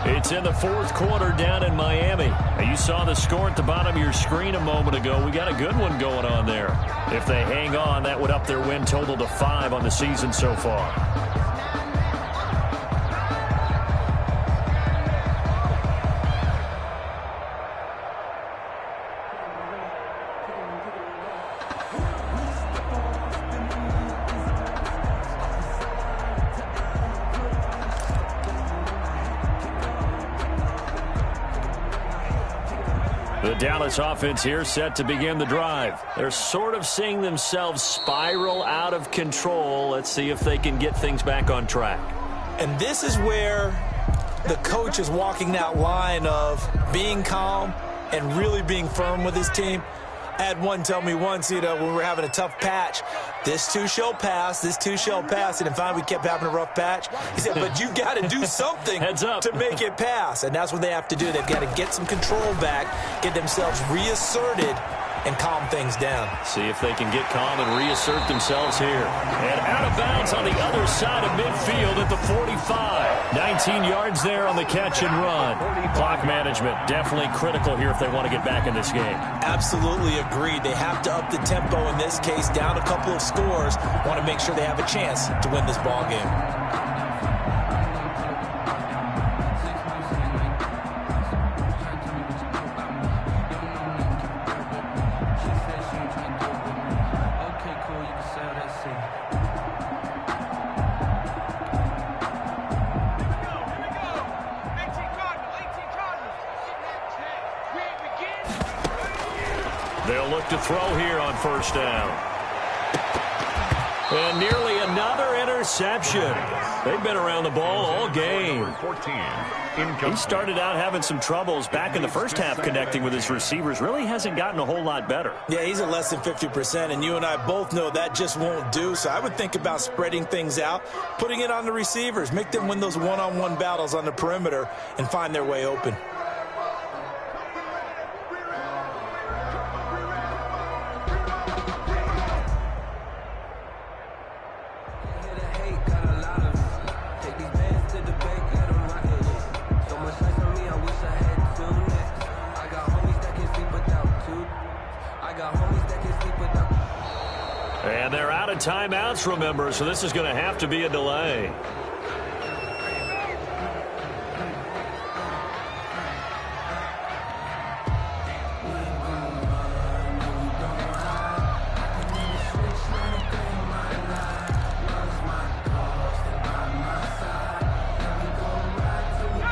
It's in the 4th quarter down in Miami. Now, you saw the score at the bottom of your screen a moment ago. We got a good one going on there. If they hang on, that would up their win total to 5 on the season so far. Dallas offense here set to begin the drive. They're sort of seeing themselves spiral out of control. Let's see if they can get things back on track. And this is where the coach is walking that line of being calm and really being firm with his team. I had one tell me once, when we were having a tough patch, this too shall pass, this too shall pass. And finally we kept having a rough patch. He said, but you got to do something to make it pass. And that's what they have to do. They've got to get some control back, get themselves reasserted, and calm things down. See if they can get calm and reassert themselves here. And out of bounds on the other side of midfield at the 45. 19 yards there on the catch and run. Clock management definitely critical here if they want to get back in this game. Absolutely agreed. They have to up the tempo in this case, down a couple of scores. Want to make sure they have a chance to win this ball game. They'll look to throw here on first down. And nearly another interception. They've been around the ball all game. 14. He started out having some troubles back in the first half connecting with his receivers. Really hasn't gotten a whole lot better. Yeah, he's at less than 50%, and you and I both know that just won't do. So I would think about spreading things out, putting it on the receivers, make them win those one-on-one battles on the perimeter and find their way open. And they're out of timeouts, remember, so this is going to have to be a delay.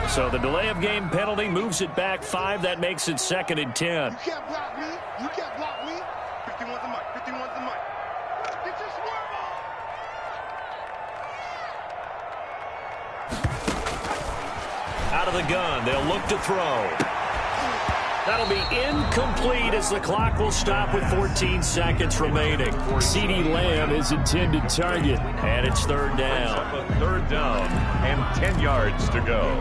So the delay of game penalty moves it back 5. That makes it 2nd and 10. You can't block me. You can't block me. 51's the mic. 51's the mic. Get your swerve on. Out of the gun, they'll look to throw. That'll be incomplete as the clock will stop with 14 seconds remaining. CeeDee Lamb is intended target, and it's 3rd down. 3rd down and 10 yards to go.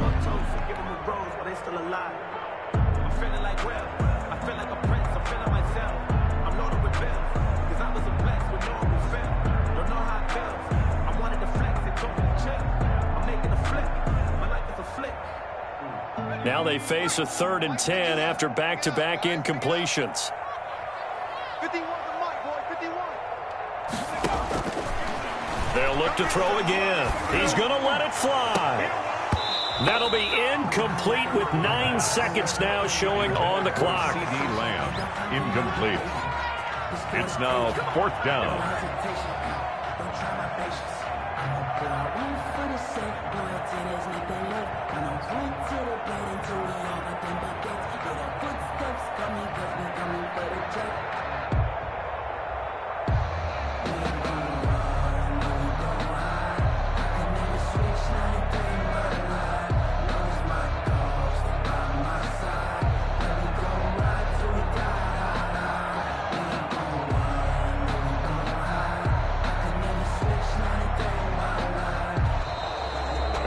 Now they face a 3rd and 10 after back-to-back incompletions. 51's the mic, boy. 51. They'll look to throw again. He's going to let it fly. That'll be incomplete with 9 seconds now showing on the clock. CeeDee Lamb, incomplete. It's now 4th down.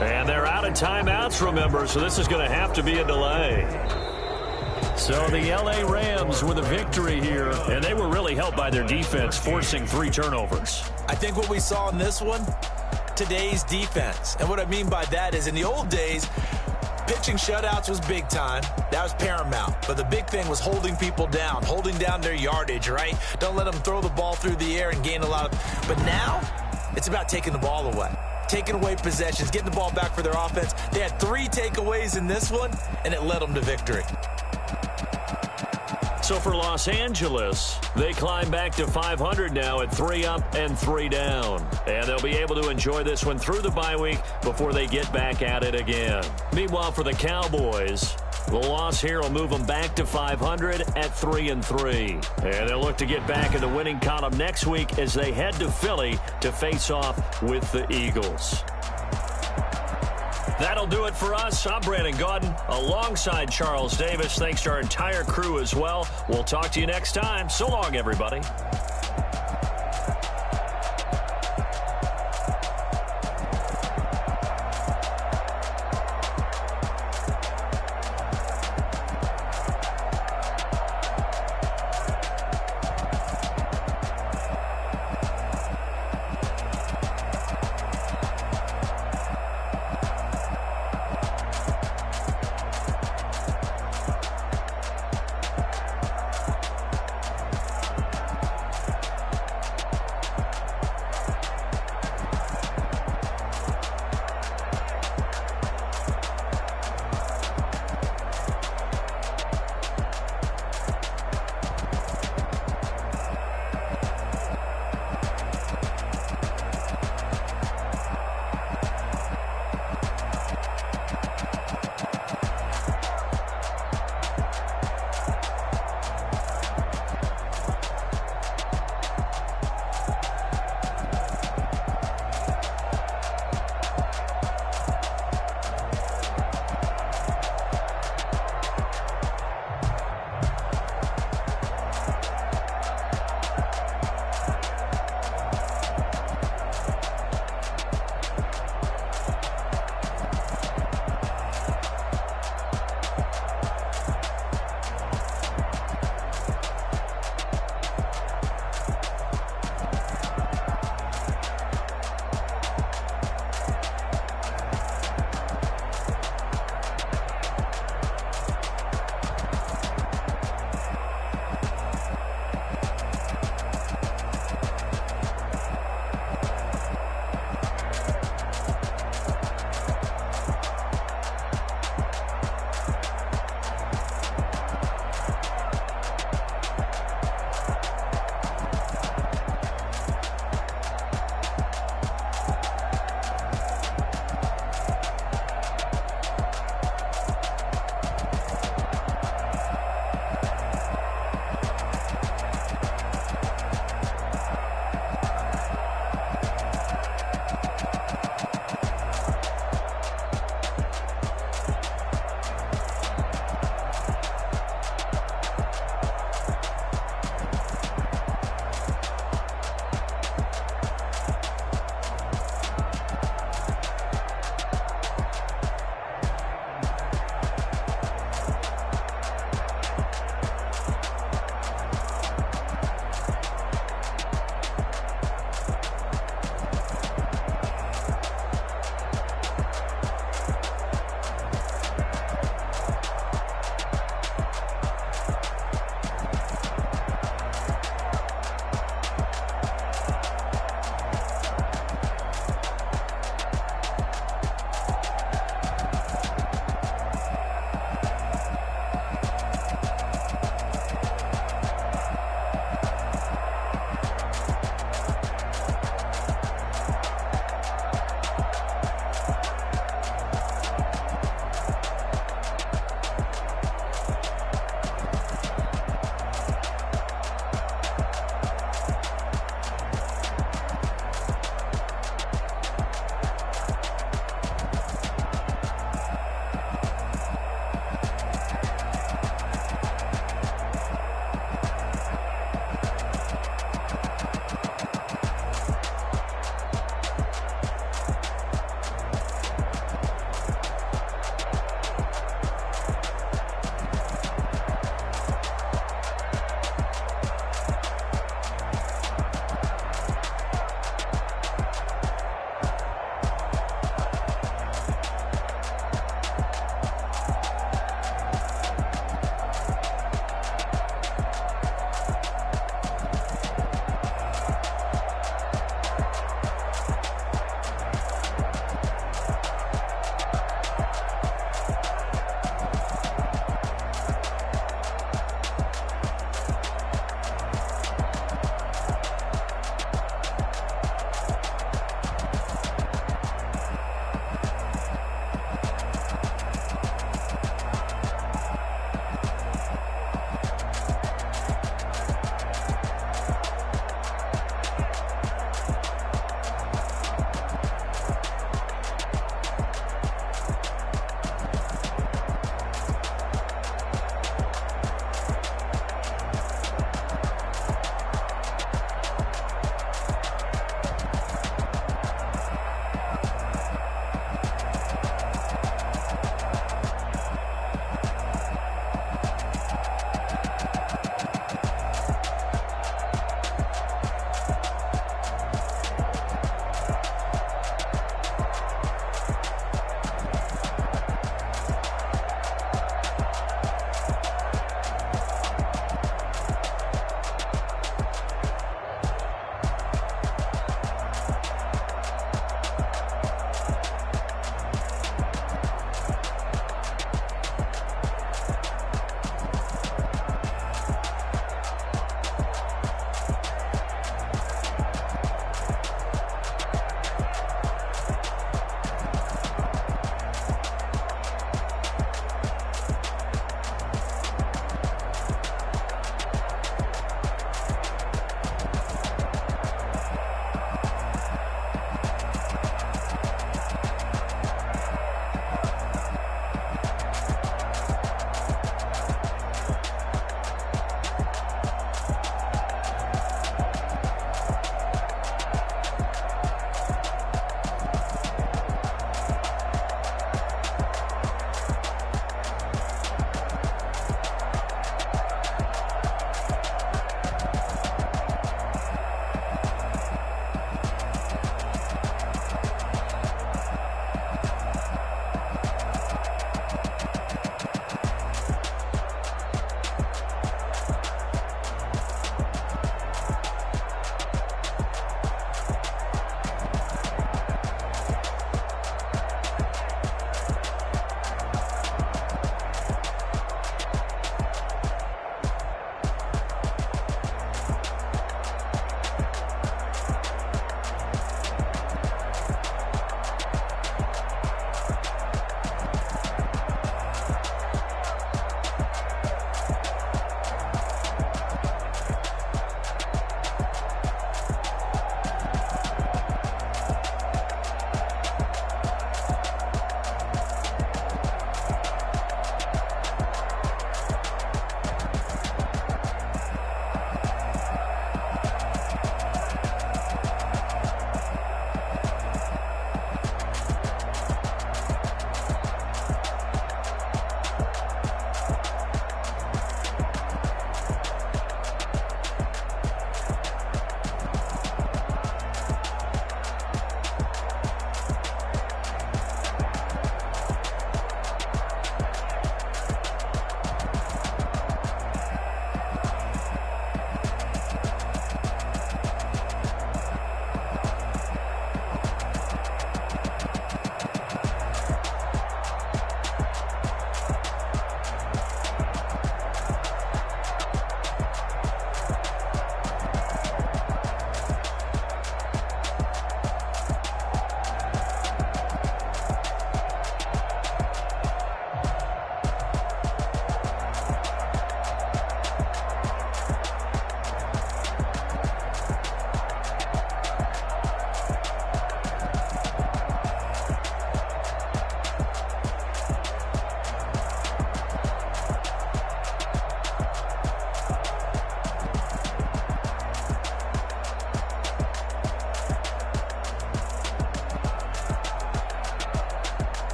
And they're out of timeouts, remember, so this is going to have to be a delay. So the L.A. Rams with a victory here, and they were really helped by their defense, forcing 3 turnovers. I think what we saw in this one, today's defense. And what I mean by that is in the old days, pitching shutouts was big time. That was paramount. But the big thing was holding people down, holding down their yardage, right? Don't let them throw the ball through the air and gain a lot of... But now, it's about taking the ball away. Taking away possessions, getting the ball back for their offense. They had 3 takeaways in this one, and it led them to victory. So for Los Angeles, they climb back to 500 now at 3 up and 3 down. And they'll be able to enjoy this one through the bye week before they get back at it again. Meanwhile, for the Cowboys, The loss here will move them back to 500 at 3-3. And they'll look to get back in the winning column next week as they head to Philly to face off with the Eagles. That'll do it for us. I'm Brandon Gaudin alongside Charles Davis. Thanks to our entire crew as well. We'll talk to you next time. So long, everybody.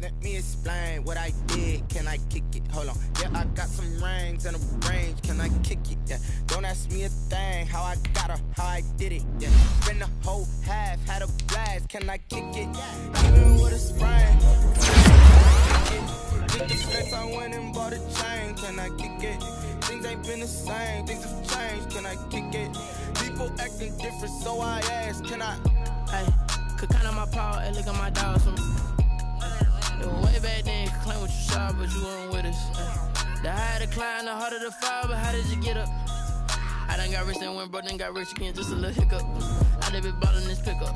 Let me explain what I did. Can I kick it? Hold on. Yeah, I got some rings and a range. Can I kick it? Yeah. Don't ask me a thing. How I got her, how I did it. Yeah. Spend the whole half, had a blast. Can I kick it? Even with a sprain. With the flex, I went and bought a chain. Can I kick it? Things ain't been the same. Things have changed. Can I kick it? People acting different, so I ask. Can I? Hey, could count on my power and look at my dogs. Way back then, you could claim what you saw, but you weren't with us. The higher the climb, the harder the fall, but how did you get up? I done got rich and went broke, then got rich again, just a little hiccup. I done been ballin' this pickup.